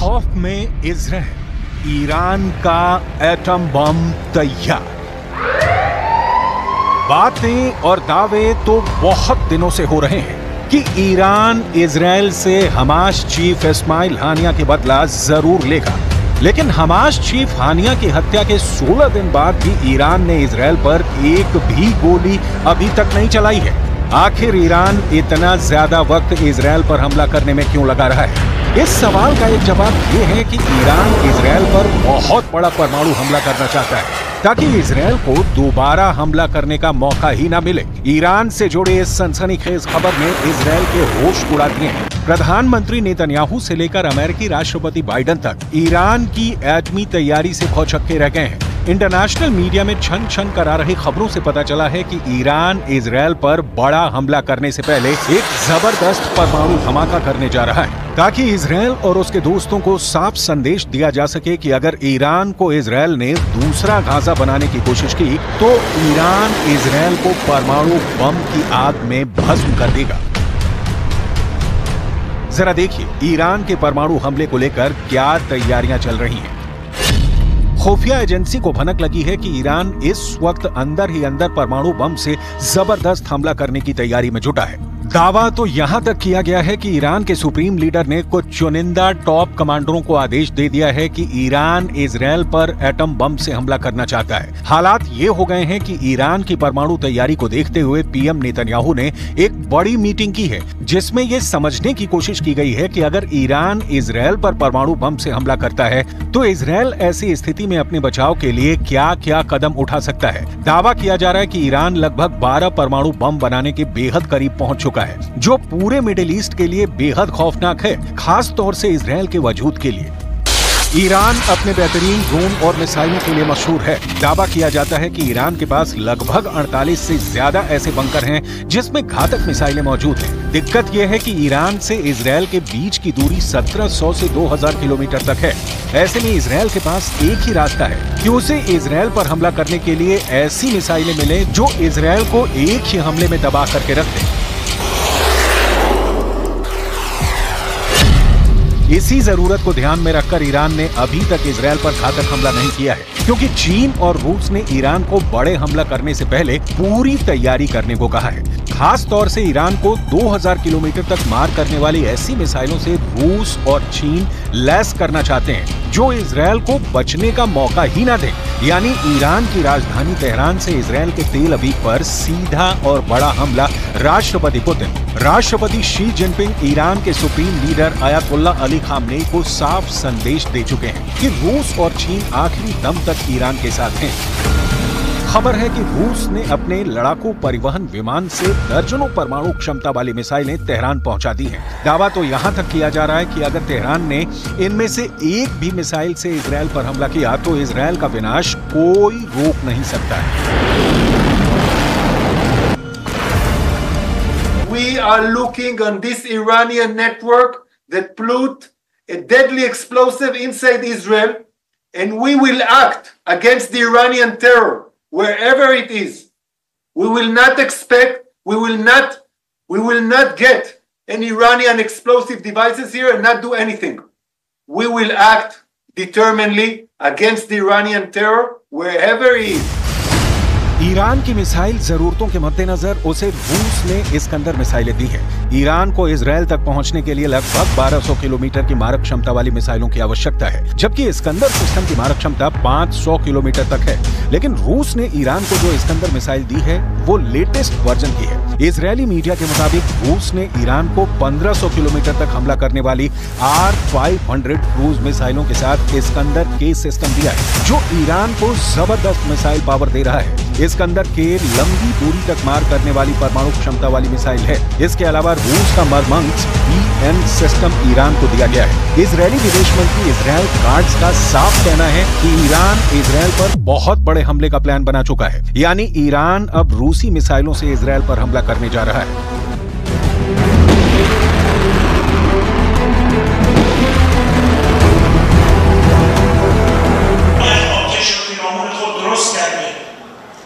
खौफ में Israel, Iran का एटम बम तैयार। बातें और दावे तो बहुत दिनों से हो रहे हैं कि ईरान इजराइल से हमास चीफ इस्माइल हानिया के बदला जरूर लेगा, लेकिन हमास चीफ हानिया की हत्या के 16 दिन बाद भी ईरान ने इजराइल पर एक भी गोली अभी तक नहीं चलाई है। आखिर ईरान इतना ज्यादा वक्त इजराइल पर हमला करने में क्यों लगा रहा है? इस सवाल का एक जवाब ये है कि ईरान इजराइल पर बहुत बड़ा परमाणु हमला करना चाहता है ताकि इजराइल को दोबारा हमला करने का मौका ही ना मिले। ईरान से जुड़े इस सनसनीखेज खबर ने इजराइल के होश उड़ा दिए हैं। प्रधानमंत्री नेतन्याहू से लेकर अमेरिकी राष्ट्रपति बाइडेन तक ईरान की एटमी तैयारी से भौचक्के रह गए हैं। इंटरनेशनल मीडिया में छन छन करा रही खबरों से पता चला है कि ईरान इजराइल पर बड़ा हमला करने से पहले एक जबरदस्त परमाणु धमाका करने जा रहा है ताकि इजराइल और उसके दोस्तों को साफ संदेश दिया जा सके कि अगर ईरान को इजराइल ने दूसरा गाजा बनाने की कोशिश की तो ईरान इजराइल को परमाणु बम की आग में भस्म कर देगा। जरा देखिए ईरान के परमाणु हमले को लेकर क्या तैयारियां चल रही हैं। खुफिया एजेंसी को भनक लगी है कि ईरान इस वक्त अंदर ही अंदर परमाणु बम से जबरदस्त हमला करने की तैयारी में जुटा है। दावा तो यहां तक किया गया है कि ईरान के सुप्रीम लीडर ने कुछ चुनिंदा टॉप कमांडरों को आदेश दे दिया है कि ईरान इजराइल पर एटम बम से हमला करना चाहता है। हालात ये हो गए हैं कि ईरान की परमाणु तैयारी को देखते हुए पीएम नेतन्याहू ने एक बड़ी मीटिंग की है जिसमें ये समझने की कोशिश की गई है कि अगर ईरान इजराइल पर परमाणु बम से हमला करता है तो इजराइल ऐसी स्थिति में अपने बचाव के लिए क्या क्या कदम उठा सकता है। दावा किया जा रहा है कि ईरान लगभग 12 परमाणु बम बनाने के बेहद करीब पहुंच चुका है, जो पूरे मिडिल ईस्ट के लिए बेहद खौफनाक है, खास तौर से इजराइल के वजूद के लिए। ईरान अपने बेहतरीन ड्रोन और मिसाइलों के लिए मशहूर है। दावा किया जाता है कि ईरान के पास लगभग 48 से ज्यादा ऐसे बंकर हैं जिसमें घातक मिसाइलें मौजूद हैं। दिक्कत यह है कि ईरान से इजराइल के बीच की दूरी 1700 से 2000 किलोमीटर तक है। ऐसे में इजराइल के पास एक ही रास्ता है कि उसे इजराइल पर हमला करने के लिए ऐसी मिसाइलें मिले जो इजराइल को एक ही हमले में दबा करके रख दें। इसी जरूरत को ध्यान में रखकर ईरान ने अभी तक इजराइल पर घातक हमला नहीं किया है, क्योंकि चीन और रूस ने ईरान को बड़े हमला करने से पहले पूरी तैयारी करने को कहा है। खास तौर से ईरान को 2000 किलोमीटर तक मार करने वाली ऐसी मिसाइलों से रूस और चीन लैस करना चाहते हैं जो इजराइल को बचने का मौका ही ना दे। यानी ईरान की राजधानी तेहरान से इजराइल के तेल अवीव पर सीधा और बड़ा हमला राष्ट्रपति पुतिन, राष्ट्रपति शी जिनपिंग, ईरान के supreme leader Ayatollah Ali Khamenei को साफ संदेश दे चुके हैं कि रूस और चीन आखिरी दम तक ईरान के साथ हैं। खबर है कि रूस ने अपने लड़ाकू परिवहन विमान से दर्जनों परमाणु क्षमता वाली मिसाइलें तेहरान पहुंचा दी हैं। दावा तो यहां तक किया जा रहा है कि अगर तेहरान ने इनमें से एक भी मिसाइल से इजराइल पर हमला किया तो इजराइल का विनाश कोई रोक नहीं सकता है। We are looking on this Iranian network that put a deadly explosive inside Israel, and we will act against the Iranian terror wherever it is. We will not expect, we will not get any Iranian explosive devices here and not do anything. We will act determinedly against the Iranian terror wherever it is. Iran की missile जरूरतों के मद्देनजर उसे रूस ने Iskander मिसाइलें दी हैं। Iran को इजराइल तक पहुंचने के लिए लगभग 1200 किलोमीटर की मारक क्षमता वाली मिसाइलों की आवश्यकता है, जबकि इस्कंदर सिस्टम की मारक क्षमता 500 किलोमीटर तक है। लेकिन रूस ने ईरान को जो इस्कंदर मिसाइल दी है वो लेटेस्ट वर्जन की है। इजरायली मीडिया के मुताबिक रूस ने ईरान को 1500 किलोमीटर तक हमला करने वाली R-500 क्रूज मिसाइलों के साथ इस्कंदर के सिस्टम दिया है, जो ईरान को जबरदस्त मिसाइल पावर दे रहा है। इस्कंदर के लंबी दूरी तक मार करने वाली परमाणु क्षमता वाली मिसाइल है। इसके अलावा रूस का मरमंग्स BN सिस्टम ईरान को दिया गया है। इजरायली विदेश मंत्री इजराइल काट्ज का साफ कहना है कि ईरान इजराइल पर बहुत बड़े हमले का प्लान बना चुका है। यानी ईरान अब रूसी मिसाइलों से इजराइल पर हमला करने जा रहा है।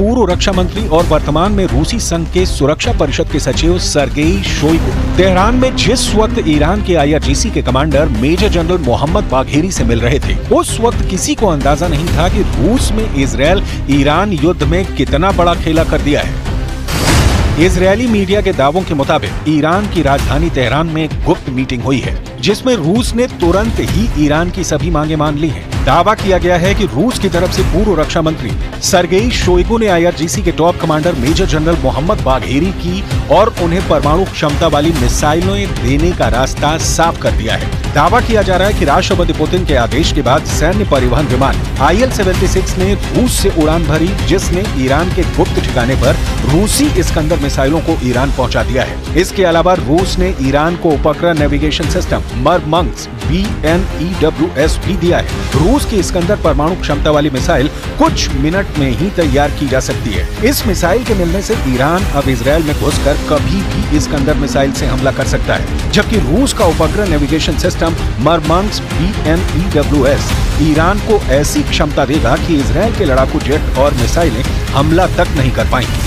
पूर्व रक्षा मंत्री और वर्तमान में रूसी संघ के सुरक्षा परिषद के सचिव सर्गेई शोइगु तेहरान में जिस वक्त ईरान के IRGC के commander major general Mohammad Bagheri से मिल रहे थे, उस वक्त किसी को अंदाजा नहीं था कि रूस में इजरायल ईरान युद्ध में कितना बड़ा खेला कर दिया है। इजरायली मीडिया के दावों के मुताबिक ईरान की राजधानी तेहरान में गुप्त मीटिंग हुई है, जिसमें रूस ने तुरंत ही ईरान की सभी मांगे मान ली हैं। दावा किया गया है कि रूस की तरफ से पूर्व रक्षा मंत्री सर्गेई शोइगु ने IRGC के top commander major general Mohammad Bagheri की और उन्हें परमाणु क्षमता वाली मिसाइलें देने का रास्ता साफ कर दिया है। दावा किया जा रहा है कि राष्ट्रपति पुतिन के आदेश के बाद सैन्य परिवहन विमान IL-76 ने रूस से उड़ान भरी, जिसने ईरान के गुप्त ठिकाने पर रूसी इस्कंदर मिसाइलों को ईरान पहुंचा दिया है। इसके अलावा रूस ने ईरान को उपग्रह नेविगेशन सिस्टम मरमंग्स BNEWS भी दिया है। रूस की इस्कंदर परमाणु क्षमता वाली मिसाइल कुछ मिनट में ही तैयार की जा सकती है। इस मिसाइल के मिलने से ईरान अब इजरायल में घुसकर कभी भी इस्कंदर मिसाइल से हमला कर सकता है, जबकि रूस का उपग्रह नेविगेशन सिस्टम मरमंग्स BNEWS ईरान को ऐसी क्षमता देगा कि इजरायल के लड़ाकू जेट और मिसाइलें हमला तक नहीं कर पाएंगी।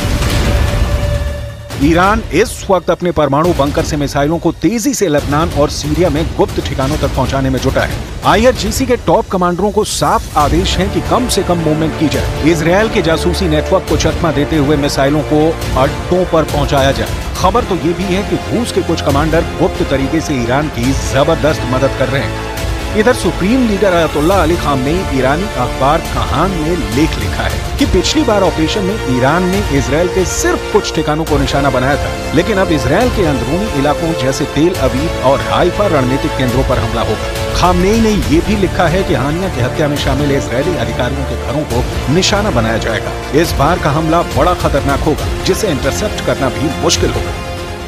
ईरान इस वक्त अपने परमाणु बंकर से मिसाइलों को तेजी से लेबनान और सीरिया में गुप्त ठिकानों तक पहुंचाने में जुटा है। IRGC के टॉप कमांडरों को साफ आदेश है कि कम से कम मूवमेंट की जाए, इजरायल के जासूसी नेटवर्क को चकमा देते हुए मिसाइलों को अड्डों पर पहुंचाया जाए। खबर तो ये भी है कि रूस के कुछ कमांडर गुप्त तरीके से ईरान की जबरदस्त मदद कर रहे हैं। इधर supreme leader Ayatollah Ali Khamenei ईरानी अखबार कहान में लेख लिखा है कि पिछली बार ऑपरेशन में ईरान ने इजरायल के सिर्फ कुछ ठिकानों को निशाना बनाया था, लेकिन अब इजरायल के अंदरूनी इलाकों जैसे तेल अवीव और हाइफा रणनीतिक केंद्रों पर हमला होगा। खामनेई ने ये भी लिखा है कि हानिया की हत्या में शामिल इजरायली अधिकारियों के घरों को निशाना बनाया जाएगा। इस बार का हमला बड़ा खतरनाक होगा, जिसे इंटरसेप्ट करना भी मुश्किल होगा।